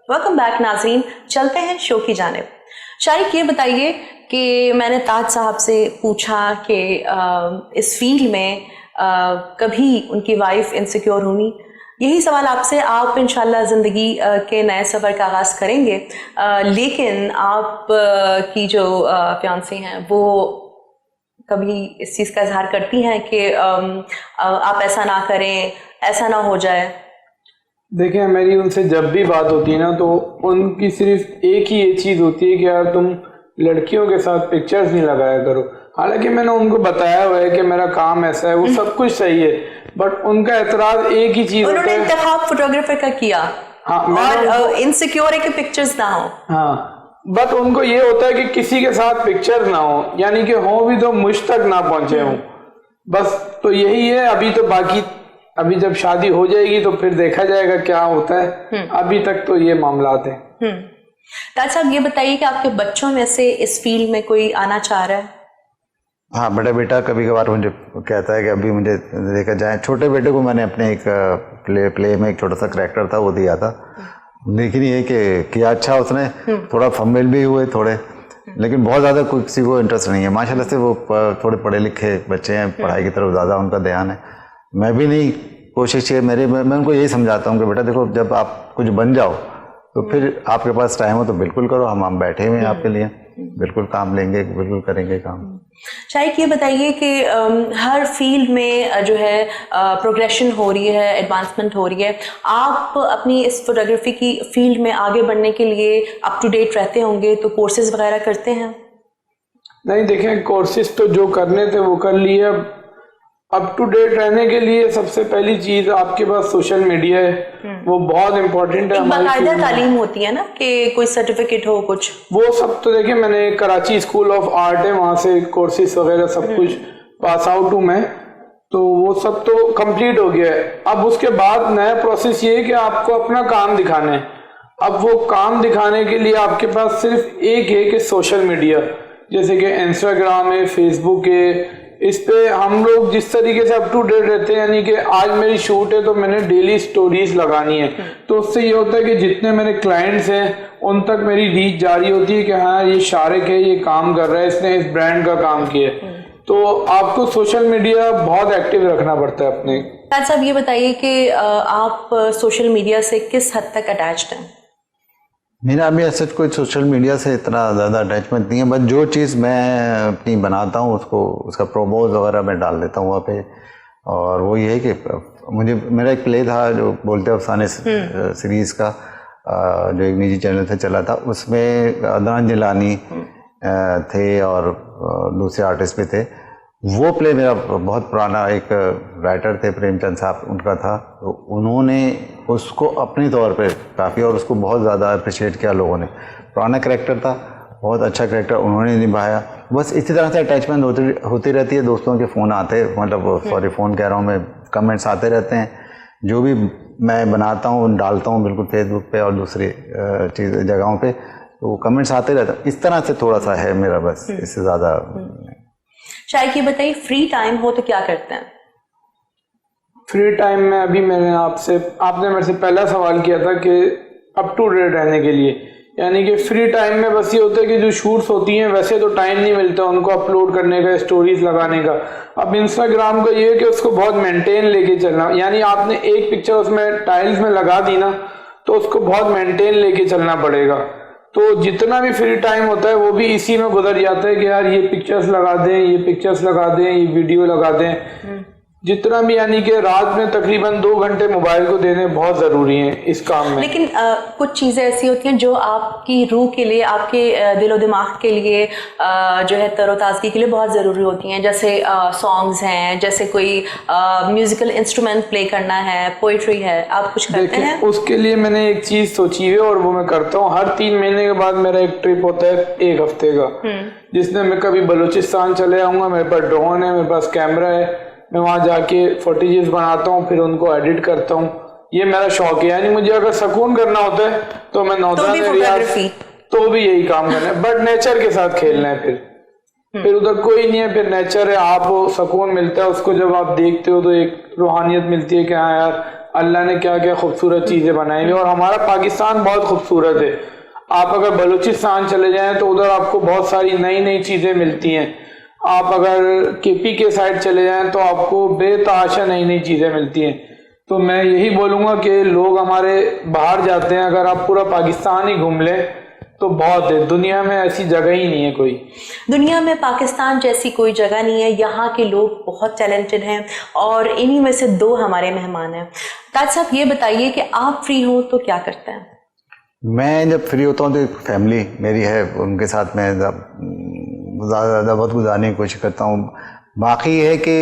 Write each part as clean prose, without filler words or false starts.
Welcome back नाज़रीन, चलते हैं शो की जानिब। शारिक, ये बताइए कि मैंने ताज साहब से पूछा कि इस फील्ड में कभी उनकी वाइफ इनसिक्योर हुई। यही सवाल आपसे, आप इंशाल्लाह ज़िंदगी के नए सफ़र का आगाज़ करेंगे, लेकिन आप की जो फियांसी हैं वो कभी इस चीज़ का इजहार करती हैं कि आप ऐसा ना करें, ऐसा ना हो जाए? देखिए, मेरी उनसे जब भी बात होती है ना, तो उनकी सिर्फ एक ही ये चीज़ होती है कि यार तुम लड़कियों के साथ पिक्चर्स नहीं लगाया करो। हालांकि मैंने उनको बताया हुआ है कि मेरा काम ऐसा है, वो सब कुछ सही है, बट उनका एतराज एक ही चीज़ होता है। उन्होंने इंतखाब फोटोग्राफर का किया, हाँ, और इनसिक्योर है कि पिक्चर्स ना हो। हाँ, बट उनको ये होता है कि किसी के साथ पिक्चर ना हो, यानी कि हो भी तो मुझ तक ना पहुंचे हों, बस। तो यही है। अभी तो बाकी, अभी जब शादी हो जाएगी तो फिर देखा जाएगा क्या होता है। अभी तक तो ये मामलात है। ताज साहब, ये बताइए कि आपके बच्चों में से इस फील्ड में कोई आना चाह रहा है? हाँ, बड़ा बेटा कभी कभार मुझे कहता है कि अभी मुझे देखा जाए। छोटे बेटे को मैंने अपने एक प्ले में एक छोटा सा करैक्टर था वो दिया था, लेकिन ये कि किया अच्छा उसने, थोड़ा फंबेल भी हुए थोड़े, लेकिन बहुत ज़्यादा किसी को इंटरेस्ट नहीं है। माशाल्लाह से वो थोड़े पढ़े लिखे बच्चे हैं, पढ़ाई की तरफ ज़्यादा उनका ध्यान है। मैं भी नहीं, कोशिश है मेरी, मैं उनको यही समझाता हूँ कि बेटा देखो, जब आप कुछ बन जाओ तो फिर आपके पास टाइम हो तो बिल्कुल करो, हम बैठे हुए हैं आपके लिए, बिल्कुल काम लेंगे, बिल्कुल करेंगे काम। शायद ये बताइए कि हर फील्ड में जो है प्रोग्रेशन हो रही है, एडवांसमेंट हो रही है। आप अपनी इस फोटोग्राफी की फील्ड में आगे बढ़ने के लिए अप टू डेट रहते होंगे, तो कोर्सेज वगैरह करते हैं? नहीं, देखें, कोर्सेज तो जो करने थे वो कर लिए। अप टू डेट रहने के लिए सबसे पहली चीज आपके पास सोशल मीडिया है, वो बहुत इंपॉर्टेंट है। बाकायदा तालीम होती है ना कि कोई सर्टिफिकेट हो कुछ, वो सब तो देखिए, मैंने कराची स्कूल ऑफ आर्ट है, वहाँ से कोर्सेज वगैरह सब कुछ पास आउट हूँ मैं, तो वो सब तो कंप्लीट हो गया है। अब उसके बाद नया प्रोसेस ये है कि आपको अपना काम दिखाना है। अब वो काम दिखाने के लिए आपके पास सिर्फ एक है कि सोशल मीडिया, जैसे कि इंस्टाग्राम है, फेसबुक है। इस पे हम लोग जिस तरीके से अप टू डेट रहते हैं, यानी कि आज मेरी शूट है तो मैंने डेली स्टोरीज लगानी है, तो उससे ये होता है कि जितने मेरे क्लाइंट्स हैं उन तक मेरी रीच जारी होती है कि हाँ, ये शारिक है, ये काम कर रहा है, इसने इस ब्रांड का काम किया है। तो आपको सोशल मीडिया बहुत एक्टिव रखना पड़ता है अपने। ताज साहब, ये बताइए कि आप सोशल मीडिया से किस हद तक अटैच्ड हैं? मेरा अभी ऐसा कोई सोशल मीडिया से इतना ज़्यादा अटैचमेंट नहीं है, बट जो चीज़ मैं अपनी बनाता हूँ उसको, उसका प्रोमोज वगैरह मैं डाल देता हूँ वहाँ पे। और वो ये है कि मुझे, मेरा एक प्ले था जो बोलते अफसाने सीरीज़ का, जो एक निजी चैनल से चला था, उसमें अदनान जिलानी थे और दूसरे आर्टिस्ट भी थे। वो प्ले मेरा बहुत पुराना, एक राइटर थे प्रेमचंद साहब, उनका था, तो उन्होंने उसको अपने तौर पे काफ़ी, और उसको बहुत ज़्यादा अप्रिशिएट किया लोगों ने। पुराना कैरेक्टर था, बहुत अच्छा कैरेक्टर उन्होंने निभाया। बस इसी तरह से अटैचमेंट होती रहती है। दोस्तों के फ़ोन आते, मतलब सॉरी फ़ोन कह रहा हूँ मैं, कमेंट्स आते रहते हैं। जो भी मैं बनाता हूँ डालता हूँ बिल्कुल फेसबुक पे और दूसरी चीज़ जगहों पर, तो कमेंट्स आते रहते हैं। इस तरह से थोड़ा सा है मेरा, बस इससे ज़्यादा। शायद ये बताइए, फ्री टाइम हो तो क्या करते हैं? फ्री टाइम में अभी आपने मेरे से पहला सवाल किया था कि अप टू डेट रहने के लिए, यानी कि फ्री टाइम में बस ये होता है कि जो शूट्स होती हैं वैसे तो टाइम नहीं मिलता उनको अपलोड करने का, स्टोरीज लगाने का। अब इंस्टाग्राम का ये है कि उसको बहुत मेंटेन लेके चलना, यानी आपने एक पिक्चर उसमें टाइल्स में लगा दी ना, तो उसको बहुत मेंटेन लेके चलना पड़ेगा। तो जितना भी फ्री टाइम होता है वो भी इसी में गुजर जाता है कि यार ये पिक्चर्स लगा दें, ये पिक्चर्स लगा दें, ये वीडियो लगा दें, जितना भी, यानी कि रात में तकरीबन 2 घंटे मोबाइल को देने बहुत ज़रूरी है इस काम में। लेकिन कुछ चीज़ें ऐसी होती हैं जो आपकी रूह के लिए, आपके दिलो दिमाग के लिए जो है तरोताज़गी के लिए बहुत ज़रूरी होती हैं, जैसे सॉन्ग्स हैं, जैसे कोई म्यूज़िकल इंस्ट्रूमेंट प्ले करना है, पोइट्री है। आप कुछ करते हैं? उसके लिए मैंने एक चीज़ सोची है और वो मैं करता हूँ। हर 3 महीने के बाद मेरा एक ट्रिप होता है 1 हफ्ते का, जिसमें मैं कभी बलूचिस्तान चले आऊँगा। मेरे पास ड्रोन है, मेरे पास कैमरा है, मैं वहाँ जाके फुटेजेस बनाता हूँ, फिर उनको एडिट करता हूँ। ये मेरा शौक है। यानी मुझे अगर सुकून करना होता है तो मैं नौतरा में तो भी यही काम करना है, बट नेचर के साथ खेलना है। फिर उधर कोई नहीं है, फिर नेचर है, आप सुकून मिलता है उसको जब आप देखते हो, तो एक रूहानियत मिलती है कि हाँ यार अल्लाह ने क्या क्या खूबसूरत चीज़ें बनाई हैं। और हमारा पाकिस्तान बहुत खूबसूरत है। आप अगर बलूचिस्तान चले जाएं तो उधर आपको बहुत सारी नई नई चीज़ें मिलती हैं। आप अगर केपी के साइड चले जाएं तो आपको बेतहाशा नई नई चीज़ें मिलती हैं। तो मैं यही बोलूँगा कि लोग हमारे बाहर जाते हैं, अगर आप पूरा पाकिस्तान ही घूम लें तो बहुत है। दुनिया में ऐसी जगह ही नहीं है कोई। दुनिया में पाकिस्तान जैसी कोई जगह नहीं है। यहाँ के लोग बहुत टैलेंटेड हैं और इन्हीं में से 2 हमारे मेहमान हैं। ताज साहब ये बताइए कि आप फ्री हो तो क्या करते हैं? मैं जब फ्री होता हूँ तो एक फैमिली मेरी है, उनके साथ मैं ज़्यादा वक्त गुजारने की कोशिश करता हूँ। बाकी है कि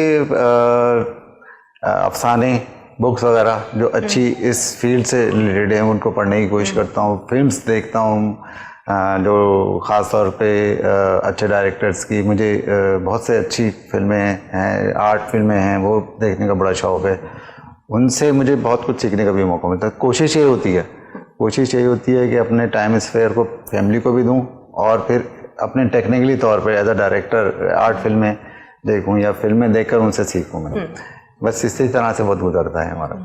अफसाने बुक्स वगैरह जो अच्छी इस फील्ड से रिलेटेड हैं उनको पढ़ने की कोशिश करता हूँ। फिल्म्स देखता हूँ जो ख़ास तौर पे अच्छे डायरेक्टर्स की, मुझे बहुत से अच्छी फिल्में हैं, आर्ट फिल्में हैं, वो देखने का बड़ा शौक़ है। उनसे मुझे बहुत कुछ सीखने का भी मौका मिलता है। कोशिश यही होती है कि अपने टाइम स्फेयर को फैमिली को भी दूँ और फिर अपने टेक्निकली तौर पे एज अ डायरेक्टर आर्ट फिल्में देखूँ या फिल्में देखकर उनसे सीखूँ। मैं बस इसी तरह से बहुत गुजरता है हमारा।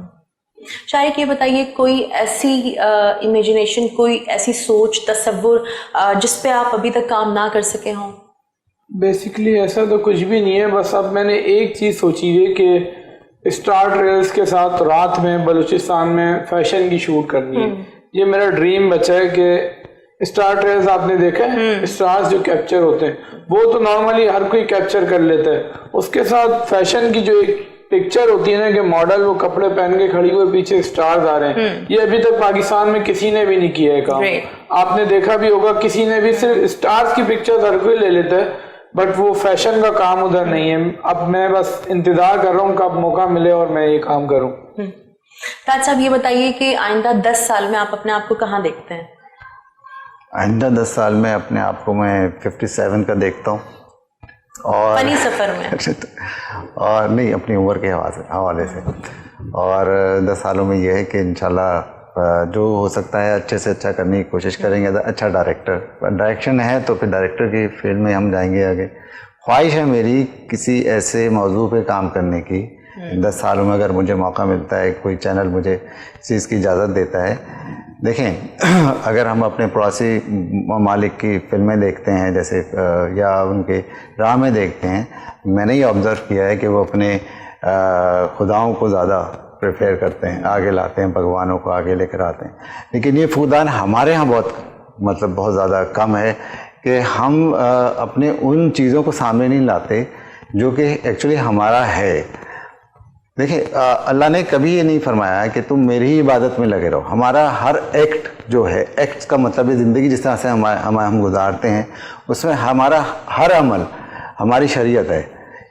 शारिक ये बताइए, कोई ऐसी इमेजिनेशन, कोई ऐसी सोच, तसव्वुर जिस पे आप अभी तक काम ना कर सके हों? बेसिकली ऐसा तो कुछ भी नहीं है। बस अब मैंने एक चीज़ सोची है कि स्टार ट्रेल्स के साथ रात में बलूचिस्तान में फैशन की शूट करनी है। ये मेरा ड्रीम बचा है कि स्टार ट्रेल्स आपने देखा है, स्टार्स जो कैप्चर होते हैं वो तो नॉर्मली हर कोई कैप्चर कर लेता है। उसके साथ फैशन की जो एक पिक्चर होती है ना कि मॉडल वो कपड़े पहन के खड़ी हुई पीछे स्टार्स आ रहे हैं, ये अभी तक पाकिस्तान में किसी ने भी नहीं किया है काम। आपने देखा भी होगा, किसी ने भी, सिर्फ स्टार्स की पिक्चर्स हर कोई ले लेता है बट वो फैशन का काम उधर नहीं है। अब मैं बस इंतजार कर रहा हूँ कब मौका मिले और मैं ये काम करूँ। ताज साहब ये बताइए कि आइंदा 10 साल में आप अपने आप को कहाँ देखते हैं? आइंदा 10 साल में अपने आप को मैं 57 का देखता हूँ। और फनी सफ़र में और नहीं, अपनी उम्र के हवाले से। और 10 सालों में यह है कि इंशाल्लाह जो हो सकता है अच्छे से अच्छा करने की कोशिश करेंगे। अच्छा डायरेक्शन है तो फिर डायरेक्टर की फील्ड में हम जाएंगे आगे। ख्वाहिश है मेरी किसी ऐसे मौजू पे काम करने की 10 सालों में, अगर मुझे मौका मिलता है, कोई चैनल मुझे इस चीज़ की इजाज़त देता है। देखें, अगर हम अपने पड़ोसी ममालिक की फिल्में देखते हैं जैसे या उनके ड्रामे देखते हैं, मैंने ये ऑब्ज़र्व किया है कि वो अपने खुदाओं को ज़्यादा प्रेफर करते हैं, आगे लाते हैं, भगवानों को आगे लेकर आते हैं। लेकिन ये फूदान हमारे यहाँ बहुत ज़्यादा कम है कि हम अपने उन चीज़ों को सामने नहीं लाते जो कि एक्चुअली हमारा है। देखिए, अल्लाह ने कभी ये नहीं फरमाया कि तुम मेरी ही इबादत में लगे रहो। हमारा हर एक्ट जो है, एक्ट का मतलब है ज़िंदगी जिस तरह से हम गुजारते हैं, उसमें हमारा हर अमल हमारी शरीयत है।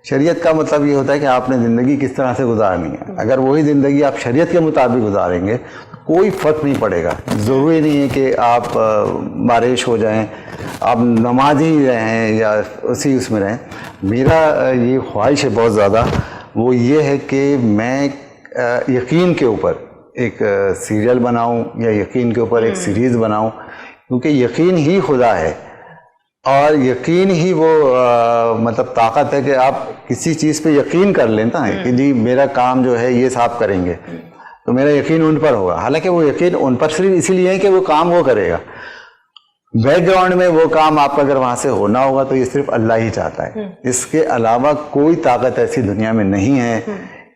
शरीयत का मतलब ये होता है कि आपने ज़िंदगी किस तरह से गुजारनी है। अगर वही ज़िंदगी आप शरीयत के मुताबिक गुजारेंगे तो कोई फ़र्क नहीं पड़ेगा। ज़रूरी नहीं है कि आप बारिश हो जाएं, आप नमाज ही रहें या उसी उसमें रहें। मेरा ये ख्वाहिश है बहुत ज़्यादा, वो ये है कि मैं यकीन के ऊपर एक सीरियल बनाऊं या यकीन के ऊपर एक सीरीज़ बनाऊं, क्योंकि यकीन ही खुदा है और यकीन ही वो मतलब ताकत है कि आप किसी चीज़ पे यकीन कर लें ना कि जी मेरा काम जो है ये साफ करेंगे तो मेरा यकीन उन पर होगा। हालांकि वो यकीन उन पर सिर्फ इसीलिए है कि वो काम वो करेगा। बैकग्राउंड में वो काम आपका अगर वहाँ से होना होगा तो ये सिर्फ अल्लाह ही चाहता है। इसके अलावा कोई ताकत ऐसी दुनिया में नहीं है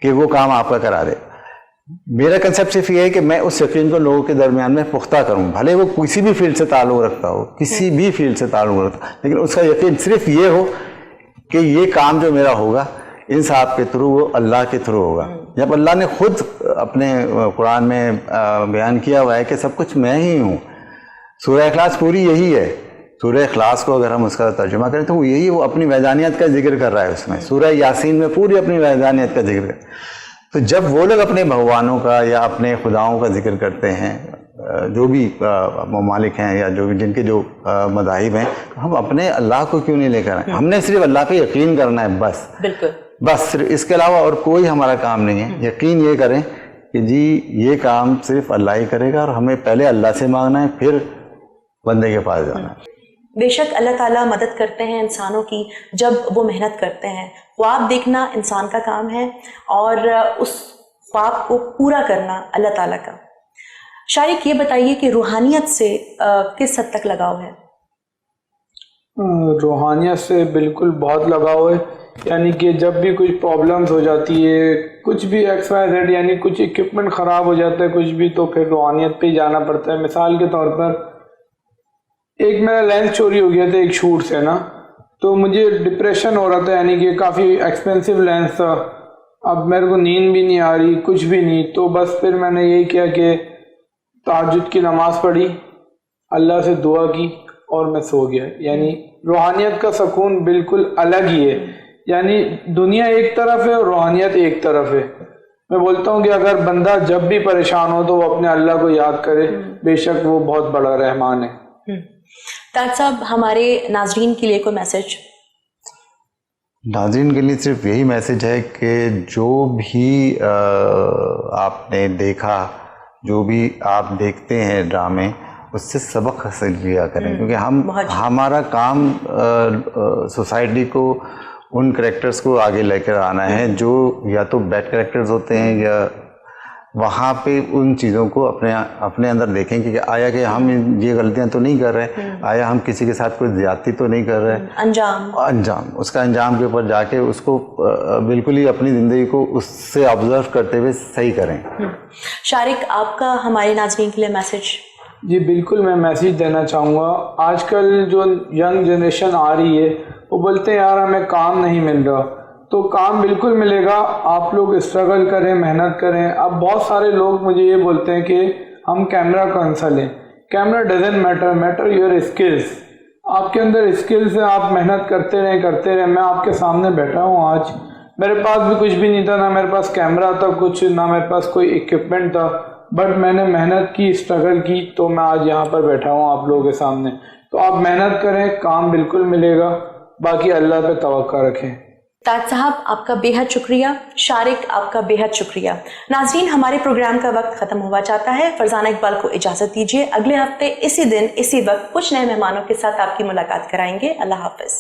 कि वो काम आपका करा दे। मेरा कंसेप्ट सिर्फ ये है कि मैं उस यकीन को लोगों के दरमियान में पुख्ता करूं, भले वो किसी भी फील्ड से ताल्लुक़ रखता हो, किसी भी फील्ड से ताल्लुक़ रखता हो, लेकिन उसका यकीन सिर्फ ये हो कि ये काम जो मेरा होगा इंसाफ के थ्रू, वो अल्लाह के थ्रू होगा। जब अल्लाह ने खुद अपने कुरान में बयान किया हुआ है कि सब कुछ मैं ही हूँ। सूरह इखलास पूरी यही है। सूरह इखलास को अगर हम उसका तर्जुमा करें तो वो यही, वो अपनी वैदानियत का जिक्र कर रहा है उसमें। सूरह यासीन में पूरी अपनी वैदानियत का जिक्र। तो जब वो लोग अपने भगवानों का या अपने खुदाओं का जिक्र करते हैं, जो भी ममालिक हैं या जो भी जिनके जो मज़ाहिब हैं, हम अपने अल्लाह को क्यों नहीं लेकर आए? हमने सिर्फ अल्लाह पे यकीन करना है बस। बिल्कुल, बस सिर्फ इसके अलावा और कोई हमारा काम नहीं है। यकीन ये करें कि जी ये काम सिर्फ अल्लाह ही करेगा और हमें पहले अल्लाह से मांगना है, फिर बंदे के पास जाना है। बेशक अल्लाह ताला मदद करते हैं इंसानों की जब वो मेहनत करते हैं। ख्वाब देखना इंसान का काम है और उस ख्वाब को पूरा करना अल्लाह ताला का। शारिक, ये बताइए कि रूहानियत से किस हद तक लगाव है? रूहानियत से बिल्कुल बहुत लगाव है। यानी कि जब भी कुछ प्रॉब्लम्स हो जाती है, कुछ भी XYZ, यानी कुछ इक्विपमेंट ख़राब हो जाता है कुछ भी, तो फिर रूहानियत पे ही जाना पड़ता है। मिसाल के तौर पर एक मेरा लेंस चोरी हो गया था एक शूट से ना, तो मुझे डिप्रेशन हो रहा था, यानी कि काफ़ी एक्सपेंसिव लेंस था। अब मेरे को नींद भी नहीं आ रही, कुछ भी नहीं। तो बस फिर मैंने यही किया कि तहज्जुद की नमाज़ पढ़ी, अल्लाह से दुआ की और मैं सो गया। यानी रूहानियत का सुकून बिल्कुल अलग ही है। यानी दुनिया एक तरफ है और रूहानियत एक तरफ है। मैं बोलता हूँ कि अगर बंदा जब भी परेशान हो तो वो अपने अल्लाह को याद करे, बेशक वो बहुत बड़ा रहमान है। ताज साहब, हमारे नाजरीन के लिए कोई मैसेज? नाज़रीन के लिए सिर्फ यही मैसेज है कि जो भी आपने देखा, जो भी आप देखते हैं ड्रामे, उससे सबक हासिल किया करें, क्योंकि हमारा काम सोसाइटी को, उन कैरेक्टर्स को आगे लेकर आना है जो या तो बैड कैरेक्टर्स होते हैं, या वहाँ पे उन चीज़ों को अपने अंदर देखें कि आया कि हम ये गलतियाँ तो नहीं कर रहे, आया हम किसी के साथ कोई ज्यादती तो नहीं कर रहे। अंजाम उसका अंजाम के ऊपर जाके उसको बिल्कुल ही अपनी ज़िंदगी को उससे ऑब्जर्व करते हुए सही करें। शारिक, आपका हमारे नाज़रीन के लिए मैसेज? जी बिल्कुल, मैं मैसेज देना चाहूँगा। आजकल जो यंग जनरेशन आ रही है वो बोलते हैं यार हमें काम नहीं मिल रहा, तो काम बिल्कुल मिलेगा। आप लोग स्ट्रगल करें, मेहनत करें। अब बहुत सारे लोग मुझे ये बोलते हैं कि हम कैमरा कौन सा लें। Camera doesn't matter your skills. आपके अंदर स्किल्स है, आप मेहनत करते रहें। मैं आपके सामने बैठा हूँ आज, मेरे पास भी कुछ भी नहीं था, ना मेरे पास कैमरा था कुछ, ना मेरे पास कोई इक्विपमेंट था, बट मैंने मेहनत की, स्ट्रगल की, तो मैं आज यहाँ पर बैठा हूँ आप लोगों के सामने। तो आप मेहनत करें, काम बिल्कुल मिलेगा, बाकी अल्लाह पे तवक्कुल रखें। ताज साहब, आपका बेहद शुक्रिया। शारिक, आपका बेहद शुक्रिया। नाज़रीन, हमारे प्रोग्राम का वक्त ख़त्म हुआ चाहता है। फरजाना इकबाल को इजाज़त दीजिए। अगले हफ्ते इसी दिन इसी वक्त कुछ नए मेहमानों के साथ आपकी मुलाकात कराएंगे। अल्लाह हाफ़िज़।